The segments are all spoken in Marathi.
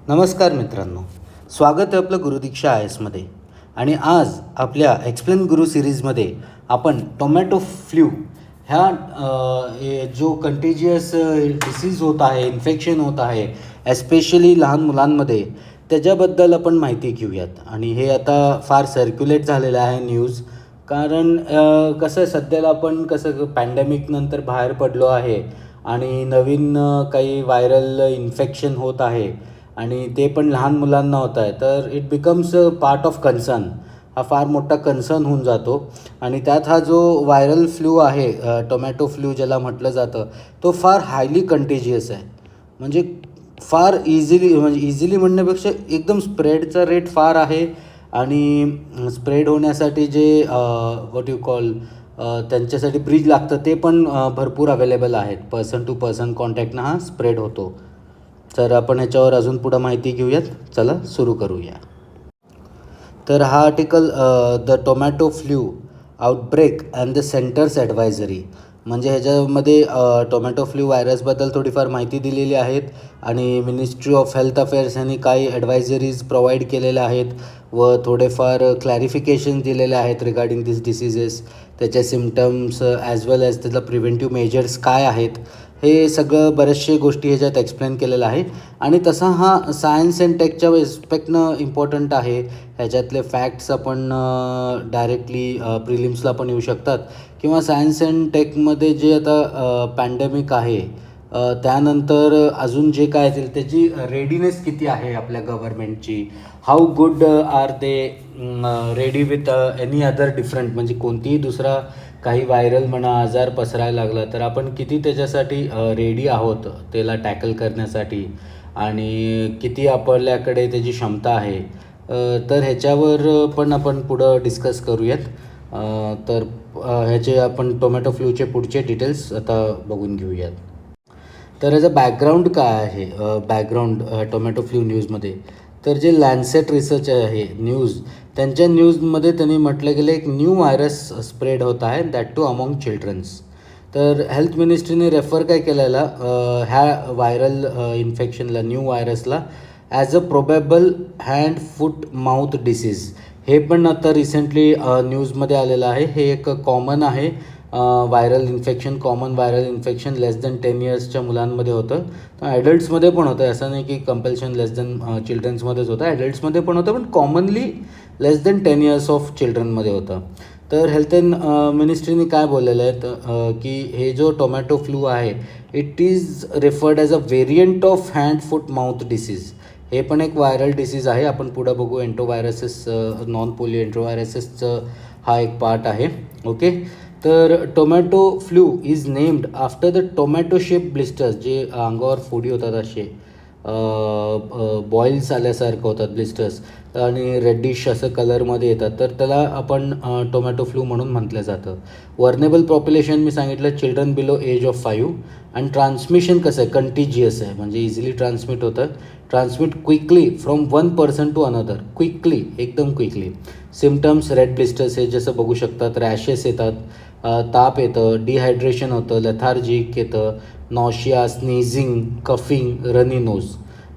नमस्कार मित्रांनो, स्वागत आहे आपलं गुरुदीक्षा आय एसमध्ये. आणि आज आपल्या एक्सप्लेन गुरु सिरीजमध्ये आपण टोमॅटो फ्लू जो कंटेजियस डिसीज होत आहे, इन्फेक्शन होत आहे एस्पेशली लहान मुलांमध्ये, त्याच्याबद्दल आपण माहिती घेऊयात. आणि हे आता फार सर्क्युलेट झालेलं आहे न्यूज. कारण कसं सध्याला आपण पॅन्डेमिक नंतर बाहेर पडलो आहे आणि नवीन काही व्हायरल इन्फेक्शन होत आहे आणि ते पण लहान मुलांना होत आहे. तर it becomes a part of concern. हा फार मोठा कन्सर्न होऊन जातो. आणि त्यात हा जो व्हायरल फ्लू आहे, टोमॅटो फ्लू ज्याला म्हटलं जातं, तो फार हायली कंटेजियस आहे. म्हणजे फार इझिली म्हणण्यापेक्षा एकदम स्प्रेडचा रेट फार आहे. आणि स्प्रेड होण्यासाठी जे व्हॉट यू कॉल त्यांच्यासाठी ब्रिज लागतं ते पण भरपूर अवेलेबल आहेत. पर्सन टू पर्सन कॉन्टॅक्टनं हा स्प्रेड होतो. तर आपण ह्याच्यावर अजून पुढं माहिती घेऊयात. चला सुरू करूया. तर हा article the tomato flu outbreak and the centres advisory, म्हणजे ह्याच्यामध्ये टोमॅटो फ्लू व्हायरसबद्दल थोडीफार माहिती दिलेली आहेत आणि मिनिस्ट्री ऑफ हेल्थ अफेअर्स यांनी काही ॲडवायझरीज प्रोव्हाइड केलेल्या आहेत व थोडेफार क्लॅरिफिकेशन दिलेले आहेत रिगार्डिंग दिस डिसीजेस, त्याचे सिम्टम्स ॲज वेल ॲज त्याचा प्रिव्हेंटिव्ह मेजर्स काय आहेत, हे सगळं बऱ्याचशा गोष्टी ह्याच्यात एक्सप्लेन केलेलं आहे. आणि तसा हा सायन्स अँड टेकच्या रिस्पेक्टनं इम्पॉर्टंट आहे. ह्याच्यातले फॅक्ट्स आपण डायरेक्टली प्रिलिम्सला पण येऊ शकतात किंवा सायन्स अँड टेकमध्ये जे आता पॅन्डेमिक आहे त्यानंतर अजून जे काय असेल त्याची रेडीनेस किती आहे आपल्या गव्हर्मेंटची, how good are they ready with any other different, म्हणजे कोणतीही दुसरा काही व्हायरल म्हणा आजार पसरायला लागला तर आपण किती त्याच्यासाठी रेडी आहोत त्याला टॅकल करण्यासाठी आणि किती आपल्याकडे त्याची क्षमता आहे. तर ह्याच्यावर पण आपण पुढं डिस्कस करूयात. तर ह्याचे आपण टोमॅटो फ्लूचे पुढचे डिटेल्स आता बघून घेऊयात. तर ह्याचं बॅकग्राऊंड काय आहे, बॅकग्राऊंड टोमॅटो फ्लू न्यूजमध्ये, तर जे लॅन्सेट रिसर्च आहे न्यूज, त्यांच्या न्यूजमध्ये त्यांनी म्हटलं गेलं एक न्यू व्हायरस स्प्रेड होत आहे, दॅट टू अमॉंग चिल्ड्रन्स. तर हेल्थ मिनिस्ट्रीने रेफर काय केलेला ह्या व्हायरल इन्फेक्शनला, न्यू व्हायरसला, as a probable hand foot mouth disease. हे पण आता रिसेंटली न्यूजमध्ये आलेलं आहे. हे एक कॉमन आहे viral infection, common viral infection less than 10 इयर्सच्या मुलांमध्ये होतं. ॲडल्ट्समध्ये पण होतं, असं नाही की कंपल्शन लेस दॅन चिल्ड्रन्समध्येच होतं, ॲडल्ट्समध्ये पण होतं, पण commonly less than 10 years of चिल्ड्रनमध्ये होतं. तर हेल्थ अँड मिनिस्ट्रीने काय बोललेलं आहे की हे जो टोमॅटो फ्लू आहे it is referred as a variant of hand foot mouth disease. हे पण एक व्हायरल डिसीज आहे. आपण पुढं बघू. एंटोव्हायरसेस, नॉन पोलिओ एंटोव्हायरसेसचं हा एक पार्ट आहे. ओके. तर tomato flu is named after the tomato shape blisters, जे अंगावर फोडी होतात असे बॉईल्स आल्यासारखं होतात ब्लिस्टर्स आणि रेडिश असं कलरमध्ये येतात, तर त्याला आपण टोमॅटो फ्लू म्हणून म्हटलं जातं. वर्नेबल पॉप्युलेशन मी सांगितलं चिल्ड्रन बिलो एज ऑफ 5. आणि ट्रान्समिशन कसं आहे, कंटिजियस आहे, म्हणजे इझिली ट्रान्समिट होतं. Transmit quickly from one person to another, quickly, एकदम क्विकली. सिम्टम्स रेड ब्लिस्टर्स हे जसं बघू शकतात, रॅशेस येतात, ताप येतं, डिहायड्रेशन होतं, लेथार्जिक येतं, नॉशिया, स्नीझिंग, कफिंग, रनी नोज,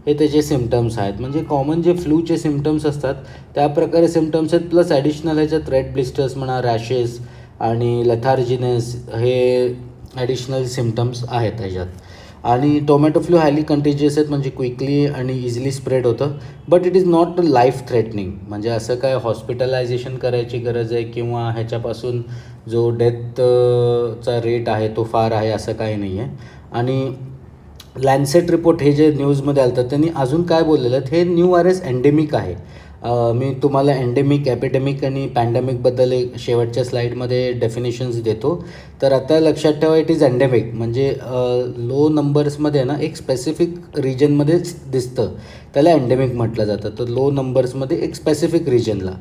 हे त्याचे सिम्टम्स आहेत. म्हणजे कॉमन जे फ्लूचे सिम्टम्स असतात त्याप्रकारे सिम्टम्स आहेत. प्लस ॲडिशनल ह्याच्यात रेड ब्लिस्टर्स म्हणा, रॅशेस आणि लेथार्जिनेस हे ॲडिशनल सिम्टम्स आहेत ह्याच्यात. आणि टोमॅटो फ्लू हायली कंटेजियस आहेत, म्हणजे क्विकली आणि इझिली स्प्रेड होतं. But it is not life threatening, म्हणजे असं काय हॉस्पिटलायझेशन करायची गरज आहे किंवा ह्याच्यापासून जो डेथचा रेट आहे तो फार आहे असं काही नाही आहे. आणि लॅन्सेट रिपोर्ट हे जे न्यूजमध्ये आलं तर त्यांनी अजून काय बोललेलं आहे, हे न्यू व्हायरस एंडेमिक आहे. मी तुम्हाला एंडेमिक, ॲपिडेमिक आणि पॅन्डेमिकबद्दल एक शेवटच्या स्लाईडमध्ये डेफिनेशन्स देतो. तर आता लक्षात ठेवा इट इज एंडेमिक, म्हणजे लो नंबर्समध्ये ना एक स्पेसिफिक रिजनमध्येच दिसतं, त्याला एंडेमिक म्हटलं जातं. तर लो नंबर्समध्ये एक स्पेसिफिक रिजनला.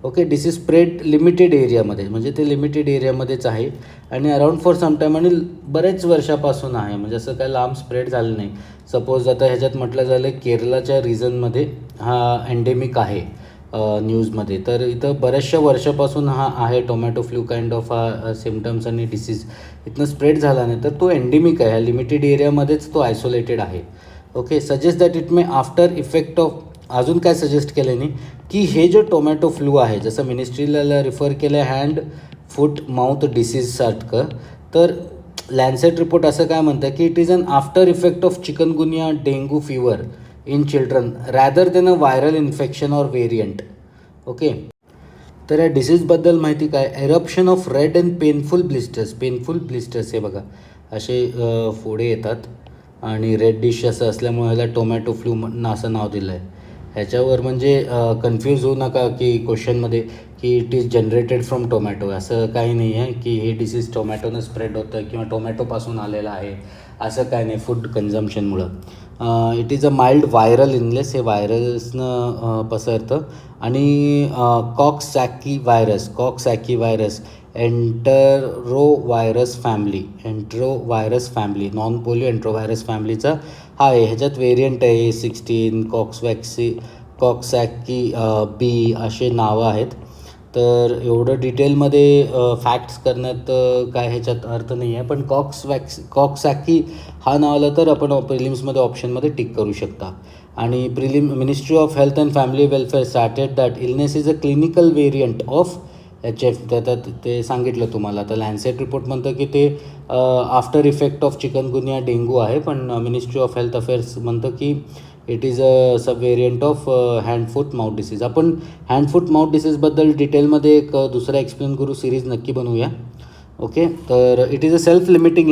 ओके. डिसीज स्प्रेड लिमिटेड एरियामध्ये, म्हणजे ते लिमिटेड एरियामध्येच आहे आणि अराऊंड फॉर सम टाईम आणि बरेच वर्षापासून आहे, म्हणजे असं काय लांब स्प्रेड झालं नाही. सपोज आता ह्याच्यात म्हटलं झालं केरलाच्या रिजनमध्ये हा एंडेमिक आहे न्यूजमध्ये, तर इथं बऱ्याचशा वर्षापासून हा आहे टोमॅटो फ्लू काइंड ऑफ हा सिम्टम्स आणि डिसीज इथनं स्प्रेड झाला नाही, तर तो एंडेमिक आहे. ह्या लिमिटेड एरियामध्येच तो आयसोलेटेड आहे. Okay. Suggest that it may after effect of, अजून काय सजेस्ट केलं नाही की हे जो टोमॅटो फ्लू आहे, जसं मिनिस्ट्रीला रिफर केलं हँड फूट माउथ डिसीजसारखं, तर लॅन्सेट रिपोर्ट असं काय म्हणतं की it is an after effect of chikungunya dengue fever in children rather than a viral infection or variant. Okay. तर या डिसीजबद्दल माहिती काय, eruption of red and painful blisters हे बघा असे फोडे येतात आणि रेड डिश असं असल्यामुळे ह्याला टोमॅटो फ्लू असं नाव दिलं आहे. ह्याच्यावर म्हणजे कन्फ्यूज होऊ नका की क्वेश्चनमध्ये की it is generated from tomato, असं काही नाही आहे की हे डिसीज टोमॅटोनं स्प्रेड होतं किंवा टोमॅटोपासून आलेलं आहे, असं काय नाही. फूड कन्झम्पशनमुळं it is a mild viral illness, हे व्हायरसनं पसरतं. आणि coxsackie virus enterovirus family non polio enterovirus फॅमिलीचा हा आहे. ह्याच्यात व्हेरियंट आहे 16 कॉक्सॅकी बी असे नावं आहेत. तर एवढं डिटेलमध्ये फॅक्ट्स करण्यात काय ह्याच्यात अर्थ नाही आहे, पण कॉक्सॅकी हा नाव आलं तर आपण प्रिलिम्समध्ये ऑप्शनमध्ये टिक करू शकता. आणि ministry of health and family welfare started that illness is a clinical variant of HF, त्यात ते सांगितलं तुम्हाला. तर लॅन्सेट रिपोर्ट म्हणतं की ते after effect of chikungunya dengue आहे, पण मिनिस्ट्री ऑफ हेल्थ अफेअर्स म्हणतं की it is a sub variant of hand foot mouth disease. आपण हँड फूट माउथ डिसीजबद्दल डिटेलमध्ये एक दुसरा एक्सप्लेन करू सिरीज नक्की बनवूया. ओके. तर it is a self limiting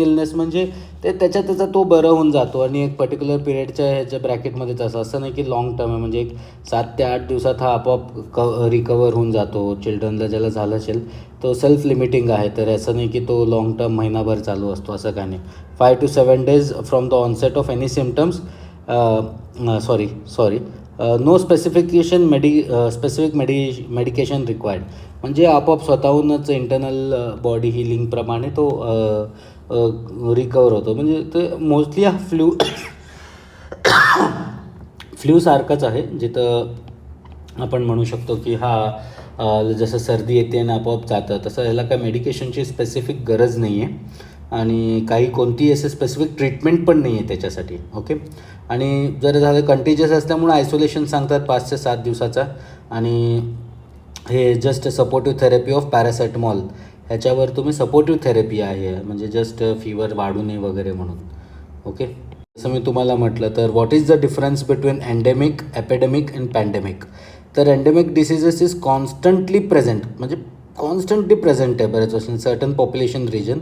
illness म्हणजे ते त्याचा तो बरं होऊन जातो आणि एक पर्टिक्युलर पिरियडच्या ह्याच्या ब्रॅकेटमध्येच असं नाही की लाँग टर्म आहे, म्हणजे एक 7 ते 8 दिवसात हा आपोआप रिकवर होऊन जातो. चिल्ड्रनला ज्याला झालं असेल तो सेल्फ लिमिटिंग आहे, तर असं नाही की तो लाँग टर्म महिनाभर चालू असतो, असं काय नाही. 5 to 7 days from the onset of any symptoms. No specific medication required, म्हणजे आपोआप स्वतःहूनच इंटरनल बॉडी हिलिंगप्रमाणे तो रिकवर होतो. म्हणजे ते मोस्टली हा फ्लूसारखंच आहे, जिथं आपण म्हणू शकतो की जसं सर्दी येते आणि आपोआप जातं, तसं ह्याला काय मेडिकेशनची स्पेसिफिक गरज नाही आहे आणि कोणतीही असं स्पेसिफिक ट्रीटमेंट पण नाही आहे त्याच्यासाठी. ओके. आणि जर झालं कंटिजियस असल्यामुळे आयसोलेशन सांगतात 5 ते 7 दिवसाचा. आणि हे just supportive therapy of paracetamol, ह्याच्यावर तुम्ही सपोर्टिव्ह थेरपी आहे, म्हणजे जस्ट फीवर वाढू नये वगैरे म्हणून. ओके. जसं मी तुम्हाला म्हटलं, तर what is the difference between endemic, epidemic and pandemic. तर endemic diseases is constantly present, म्हणजे कॉन्स्टंटली प्रेझेंट आहे बऱ्याच वर्षांनी certain population region.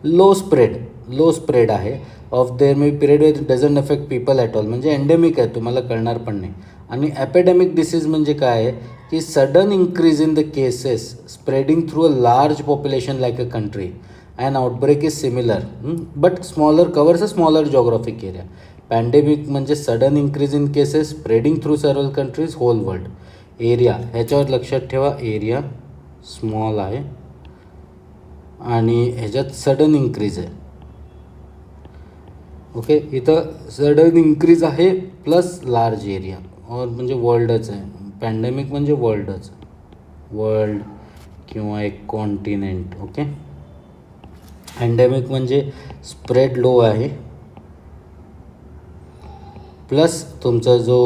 Low spread आहे of there may period with doesn't affect people at all, म्हणजे एंडेमिक आहे, तुम्हाला कळणार पण नाही. आणि ॲपेडेमिक डिसीज म्हणजे काय आहे की sudden increase in the cases spreading through a large population like a country. And outbreak is similar but covers a smaller geographic area. Pandemic म्हणजे sudden increase in cases spreading through several countries whole world. Area ह्याच्यावर लक्षात ठेवा, एरिया स्मॉल आहे आणि ह्याच्यात सडन इंक्रीज आहे. ओके. इथं सडन इंक्रीज आहे प्लस लार्ज एरिया और म्हणजे वर्ल्डच आहे. पॅन्डेमिक म्हणजे वर्ल्ड किंवा एक कॉन्टिनेंट. ओके. एंडेमिक म्हणजे स्प्रेड लो आहे प्लस तुमचा जो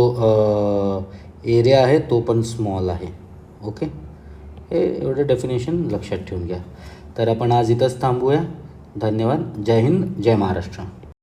एरिया आहे तो पण स्मॉल आहे. ओके. हे एवढं डेफिनेशन लक्षात ठेवून घ्या. तर आपण आज इथंच थांबूया. धन्यवाद. जय हिंद, जय महाराष्ट्र.